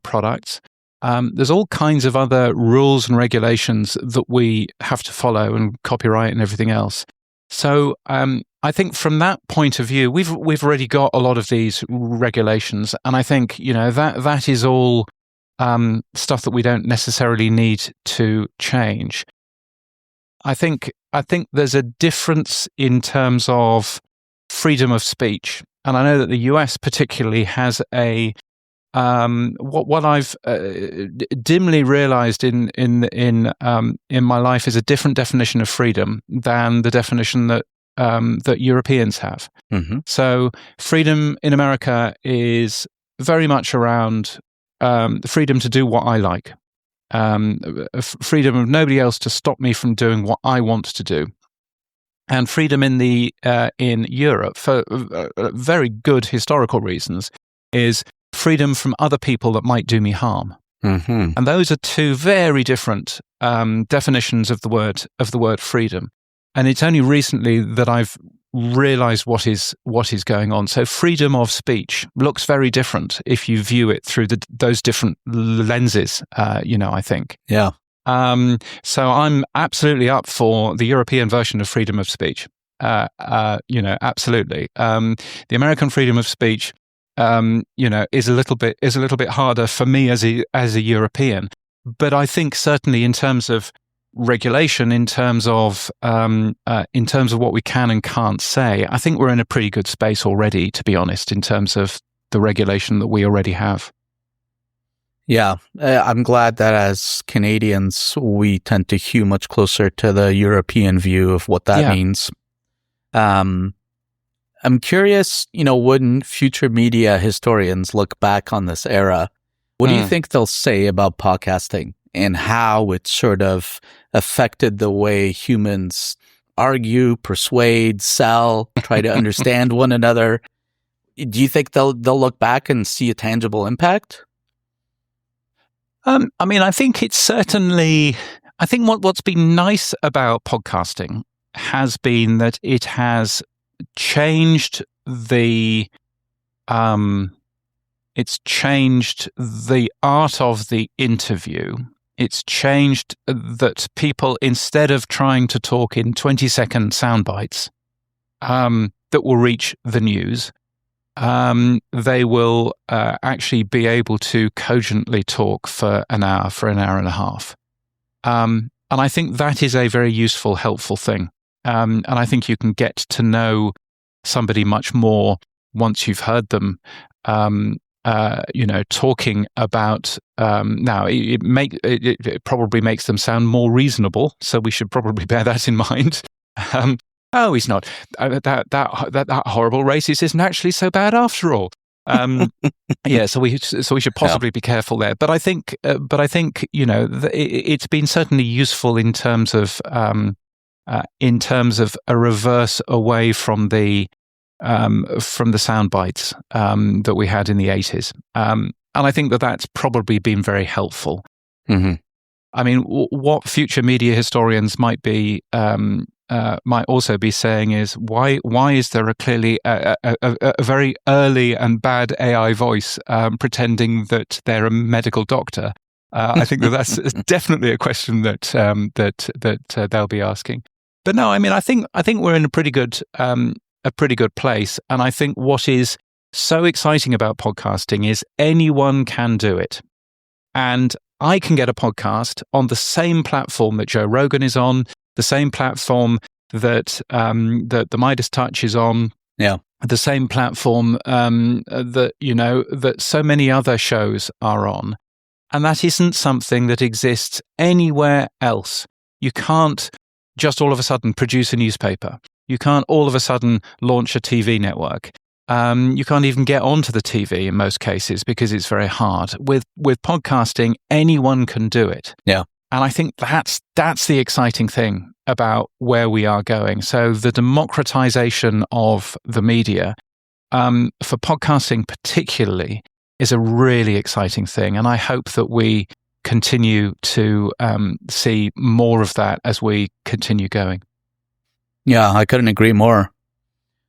products. There's all kinds of other rules and regulations that we have to follow, and copyright and everything else. So I think from that point of view, we've already got a lot of these regulations, and I think that is all stuff that we don't necessarily need to change. I think there's a difference in terms of freedom of speech, and I know that the US particularly has a what I've dimly realized in my life is a different definition of freedom than the definition that Europeans have. Mm-hmm. So freedom in America is very much around the freedom to do what I like, freedom of nobody else to stop me from doing what I want to do. And freedom in Europe, for very good historical reasons, is freedom from other people that might do me harm. Mm-hmm. And those are two very different definitions of the word freedom. And it's only recently that I've realized what is going on. So freedom of speech looks very different if you view it through those different lenses, I think. Yeah. So I'm absolutely up for the European version of freedom of speech. Absolutely. The American freedom of speech is a little bit harder for me as a European. But I think certainly in terms of regulation, in terms of what we can and can't say, I think we're in a pretty good space already, to be honest, in terms of the regulation that we already have. Yeah, I'm glad that as Canadians, we tend to hew much closer to the European view of what that means. I'm curious, when future media historians look back on this era, what do you think they'll say about podcasting and how it sort of affected the way humans argue, persuade, sell, try to understand one another? Do you think they'll look back and see a tangible impact? I think it's certainly. I think what's been nice about podcasting has been that it has changed the art of the interview. It's changed that people, instead of trying to talk in 20-second sound bites that will reach the news, they will actually be able to cogently talk for an hour and a half. And I think that is a very useful, helpful thing. And I think you can get to know somebody much more once you've heard them, talking about. Now, it probably makes them sound more reasonable, so we should probably bear that in mind. Oh, he's not. That horrible racist isn't actually so bad after all. So we should possibly be careful there. But I think it's been certainly useful in terms of a reverse away from the sound bites that we had in the 80s. And I think that's probably been very helpful. Mm-hmm. I mean, what future media historians might also be saying is why is there clearly a very early and bad AI voice pretending that they're a medical doctor? I think that's definitely a question that they'll be asking. But no, I mean, I think we're in a pretty good place. And I think what is so exciting about podcasting is anyone can do it. And I can get a podcast on the same platform that Joe Rogan is on, the same platform that the Midas Touch is on, the same platform that so many other shows are on, and that isn't something that exists anywhere else. You can't just all of a sudden produce a newspaper. You can't all of a sudden launch a TV network. You can't even get onto the TV in most cases because it's very hard. With podcasting, anyone can do it. Yeah. And I think that's the exciting thing about where we are going. So the democratization of the media, for podcasting particularly, is a really exciting thing. And I hope that we continue to see more of that as we continue going. Yeah, I couldn't agree more.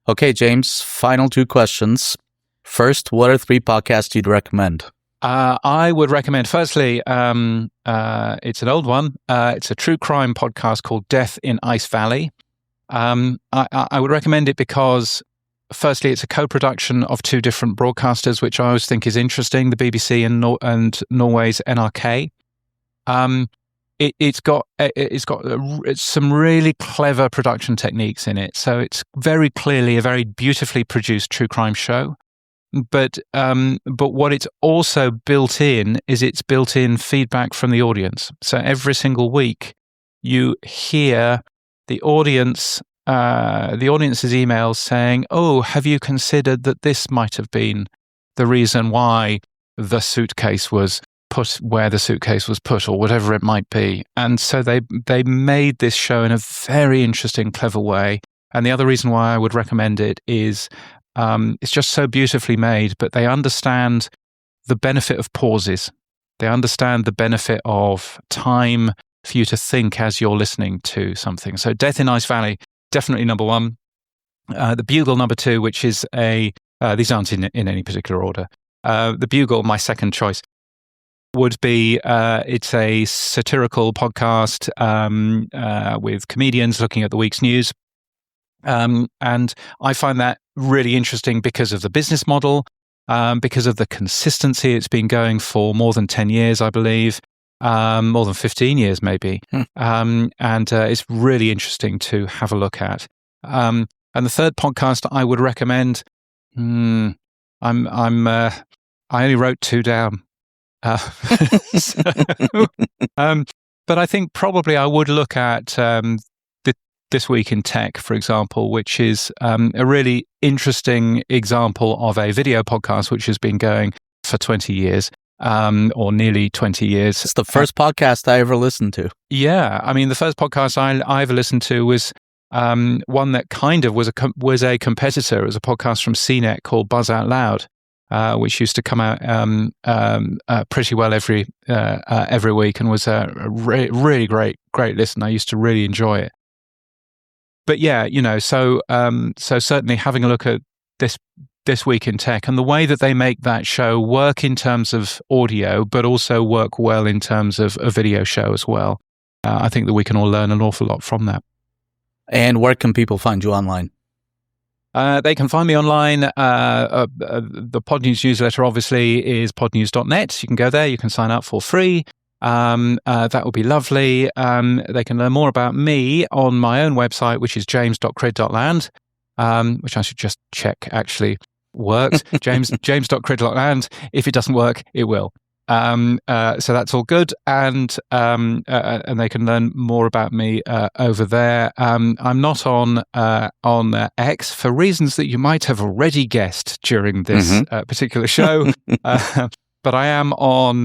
Okay, James, final 2 questions. First, what are 3 podcasts you'd recommend? I would recommend, firstly, it's an old one. It's a true crime podcast called Death in Ice Valley. I would recommend it because, firstly, it's a co-production of 2 different broadcasters, which I always think is interesting, the BBC and Norway's NRK. It's got some really clever production techniques in it. So it's very clearly a very beautifully produced true crime show. But what it's also built in is it's built in feedback from the audience. So every single week you hear the audience's emails saying, "Oh, have you considered that this might have been the reason why the suitcase was put where the suitcase was put," or whatever it might be. And so they made this show in a very interesting, clever way. And the other reason why I would recommend it is it's just so beautifully made, but they understand the benefit of pauses. They understand the benefit of time for you to think as you're listening to something. So Death in Ice Valley, definitely number 1. The Bugle, number 2, which is these aren't in any particular order. The Bugle, my second choice, would be it's a satirical podcast with comedians looking at the week's news. And I find that really interesting because of the business model, because of the consistency. It's been going for more than 10 years, I believe, more than 15 years maybe. And it's really interesting to have a look at. And the third podcast I would recommend, I only wrote 2 down. But I think probably I would look at This Week in Tech, for example, which is a really interesting example of a video podcast which has been going for 20 years, or nearly 20 years. It's the first podcast I ever listened to. Yeah. I mean, the first podcast I ever listened to was one that kind of was a competitor. It was a podcast from CNET called Buzz Out Loud, which used to come out pretty well every week, and was a really great listen. I used to really enjoy it. But yeah, so certainly having a look at this Week in Tech and the way that they make that show work in terms of audio, but also work well in terms of a video show as well. I think that we can all learn an awful lot from that. And where can people find you online? They can find me online. The Podnews newsletter, obviously, is podnews.net. You can go there. You can sign up for free. That would be lovely. They can learn more about me on my own website, which is james.crid.land, which I should just check actually works. James.crid.land. If it doesn't work, it will. So that's all good. And they can learn more about me over there. I'm not on X for reasons that you might have already guessed during this particular show. But I am on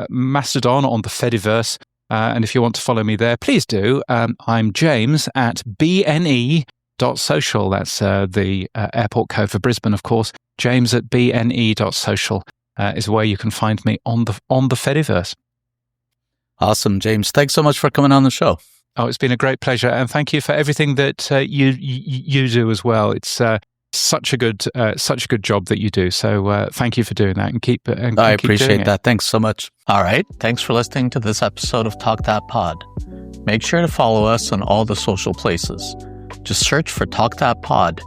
Mastodon, on the Fediverse. And if you want to follow me there, please do. I'm James at bne.social. That's the airport code for Brisbane, of course. James at bne.social. Is where you can find me on the Fediverse. Awesome, James. Thanks so much for coming on the show. Oh, it's been a great pleasure, and thank you for everything that you do as well. It's such a good job that you do. So thank you for doing that, and keep. I appreciate that. Thanks so much. All right, thanks for listening to this episode of Talk That Pod. make sure to follow us on all the social places. Just search for Talk That Pod.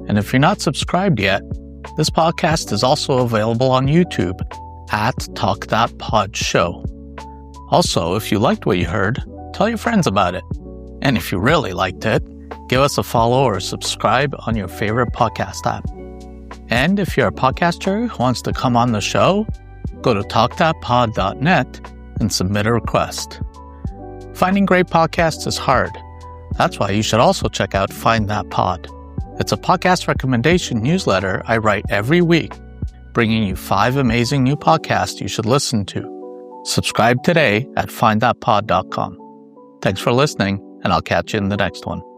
And if you're not subscribed yet, this podcast is also available on YouTube at Talk That Pod Show. Also, if you liked what you heard, tell your friends about it. And if you really liked it, give us a follow or subscribe on your favorite podcast app. And if you're a podcaster who wants to come on the show, go to talkthatpod.net and submit a request. Finding great podcasts is hard. That's why you should also check out Find That Pod. It's a podcast recommendation newsletter I write every week, bringing you 5 amazing new podcasts you should listen to. Subscribe today at findthatpod.com. Thanks for listening, and I'll catch you in the next one.